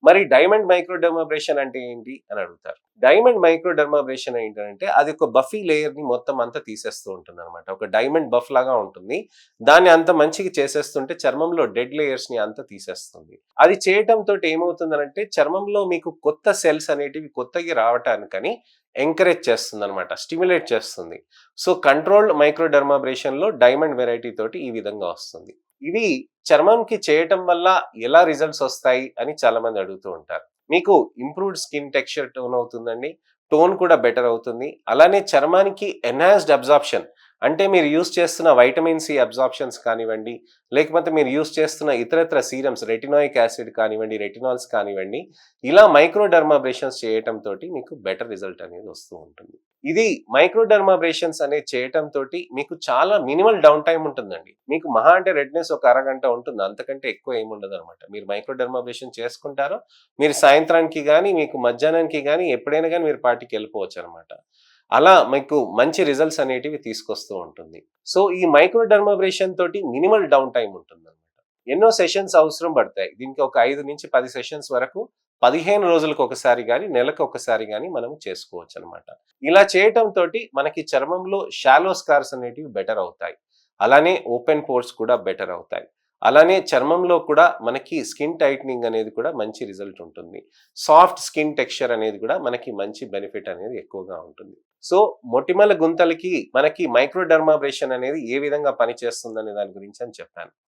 మరి diamond microdermabrasion అంటే ఏంటి అని అడుగుతారు. డైమండ్ మైక్రోడర్మాబ్రేషన్ ఏంటంటే అది ఒక బఫీ లేయర్ ని మొత్తం అంతా తీసేస్తూ ఉంటుంది అనమాట. ఒక డైమండ్ బఫ్ లాగా ఉంటుంది. దాన్ని అంత మంచిగా చేసేస్తుంటే చర్మంలో డెడ్ లేయర్స్ ని అంతా తీసేస్తుంది. అది చేయటం తోటి ఏమవుతుందనంటే చర్మంలో మీకు కొత్త సెల్స్ అనేటివి కొత్తగా రావటానికని ఎంకరేజ్ చేస్తుంది అనమాట, స్టిమ్యులేట్ చేస్తుంది. సో కంట్రోల్డ్ మైక్రోడర్మాబ్రేషన్ లో డైమండ్ వెరైటీ తోటి ఈ విధంగా వస్తుంది. ఇవి చర్మంకి చేయటం వల్ల ఎలా రిజల్ట్స్ వస్తాయి అని చాలా మంది అడుగుతూ ఉంటారు. మీకు ఇంప్రూవ్డ్ స్కిన్ టెక్స్చర్ టోన్ అవుతుందండి. టోన్ కూడా బెటర్ అవుతుంది. అలానే చర్మానికి ఎన్హాన్స్డ్ అబ్జార్ప్షన్ అంటే మీరు యూజ్ చేస్తున్న వైటమిన్ సి అబ్జార్ప్షన్స్ కానివ్వండి, లేకపోతే మీరు యూజ్ చేస్తున్న ఇతరత్ర సీరమ్స్ రెటినాయిక్ యాసిడ్ కానివ్వండి, రెటినాల్స్ కానివ్వండి, ఇలా మైక్రోడర్మాబ్రేషన్స్ చేయటం తోటి మీకు బెటర్ రిజల్ట్ అనేది వస్తూ ఉంటుంది. ఇది మైక్రోడర్మాబ్రేషన్స్ అనేది చేయటం తోటి మీకు చాలా మినిమల్ డౌన్ టైమ్ ఉంటుందండి. మీకు మహా అంటే రెడ్‌నెస్ ఒక అరగంట ఉంటుంది. అంతకంటే ఎక్కువ ఏమి ఉండదనమాట. మీరు మైక్రోడర్మాబ్రేషన్ చేసుకుంటారో, మీరు సాయంత్రానికి గాని, మీకు మధ్యాహ్నానికి గాని, ఎప్పుడైనా గాని మీరు పార్టీకెళ్ళిపోవచ్చనమాట. అలా మీకు మంచి రిజల్ట్స్ అనేటివి తీసుకొస్తూ ఉంటుంది. సో, ఈ మైక్రోడర్మాబ్రేషన్ తోటి మినిమల్ డౌన్ టైమ్ ఉంటుందనమాట. ఎన్నో సెషన్స్ అవసరం పడతాయి. దీనికి ఒక 5-10 సెషన్స్ వరకు 15 రోజులకు ఒకసారి గాని, నెలకు ఒకసారి గాని మనం చేసుకోవచ్చనమాట. ఇలా చేయటం తోటి మనకి చర్మంలో షాలో స్కార్స్ అనేటివి బెటర్ అవుతాయి. అలానే ఓపెన్ పోర్స్ కూడా బెటర్ అవుతాయి. అలానే చర్మంలో కూడా మనకి స్కిన్ టైట్నింగ్ అనేది కూడా మంచి రిజల్ట్ ఉంటుంది. సాఫ్ట్ స్కిన్ టెక్స్చర్ అనేది కూడా మనకి మంచి బెనిఫిట్ అనేది ఎక్కువగా ఉంటుంది. సో మొటిమల గుంతలకి మనకి మైక్రోడర్మాబ్రేషన్ అనేది ఏ విధంగా పనిచేస్తుందనే దాని గురించి అని చెప్పాను.